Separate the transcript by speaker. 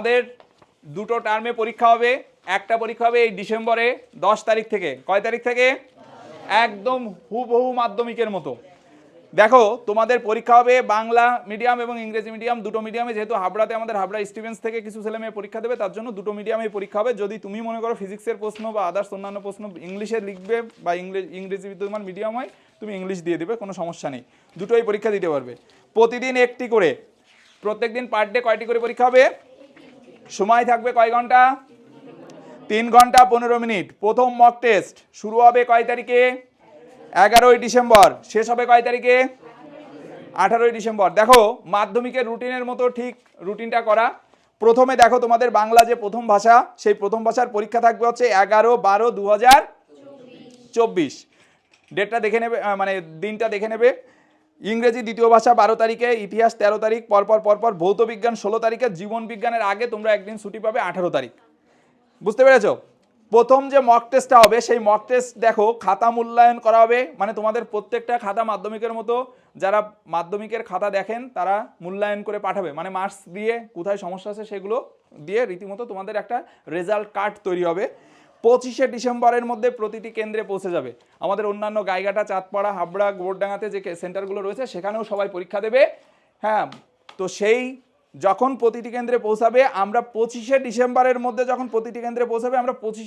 Speaker 1: আমাদের দুটো টার্মে পরীক্ষা হবে। একটা পরীক্ষা হবে এই ডিসেম্বরে 10 তারিখ থেকে। কয় তারিখ থেকে? একদম হুবহু মাধ্যমিকের মতো। দেখো তোমাদের পরীক্ষা হবে বাংলা মিডিয়াম এবং ইংরেজি মিডিয়াম দুটো মিডিয়ামে, যেহেতু হাবড়াতে আমাদের হাবড়া স্টুডেন্টস থেকে কিছু ছেলে মেয়ে পরীক্ষা দেবে, তার জন্য দুটো মিডিয়ামে পরীক্ষা হবে। যদি তুমি মনে করো ফিজিক্সের প্রশ্ন বা আদার্স অন্যান্য প্রশ্ন ইংলিশে লিখবে বা ইংরেজি তোমার মিডিয়াম হয়, তুমি ইংলিশ দিয়ে দেবে, কোনো সমস্যা নেই, দুটোই পরীক্ষা দিতে পারবে। প্রতিদিন একটি করে, প্রত্যেক দিন পার ডে কয়টি করে পরীক্ষা হবে? সময় থাকবে কয় ঘন্টা? 3 ঘন্টা 15 মিনিট। প্রথম মক টেস্ট শুরু হবে কয় তারিখে? 11ই ডিসেম্বর। শেষ হবে কয় তারিখে? 18ই ডিসেম্বর। দেখো মাধ্যমিকের রুটিনের মতো ঠিক রুটিনটা করা। প্রথমে দেখো তোমাদের বাংলা যে প্রথম ভাষা, সেই প্রথম ভাষার পরীক্ষা থাকবে হচ্ছে 11/12/2024। ডেটটা দেখে নেবে, মানে দিনটা দেখে নেবে। ইংরেজি দ্বিতীয় ভাষা 12 তারিখে, ইতিহাস 13 তারিখ, পরপর ভৌত বিজ্ঞান 16 তারিখে, জীবন বিজ্ঞানের আগে তোমরা একদিন ছুটি পাবে 18 তারিখ। বুঝতে পেরেছো? প্রথম যে মক টেস্টটা হবে সেই মক টেস্ট দেখো খাতা মূল্যায়ন করা হবে, মানে তোমাদের প্রত্যেকটা খাতা মাধ্যমিকের মতো, যারা মাধ্যমিকের খাতা দেখেন তারা মূল্যায়ন করে পাঠাবে, মানে মার্কস দিয়ে কোথায় সমস্যা আছে সেগুলো দিয়ে রীতিমতো তোমাদের একটা রেজাল্ট কার্ড তৈরি হবে। 25শে ডিসেম্বরের মধ্যে প্রতিটি কেন্দ্রে পৌঁছে যাবে। আমাদের অন্যান্য গাইঘাটা, চাঁদপাড়া, হাবড়া, গোবরডাঙ্গাতে যে সেন্টারগুলো রয়েছে সেখানেও সবাই পরীক্ষা দেবে। হ্যাঁ, তো সেই যখন প্রতিটি কেন্দ্রে পৌঁছাবে, আমরা 25শে ডিসেম্বরের মধ্যে যখন প্রতিটি কেন্দ্রে পৌঁছাবে আমরা 25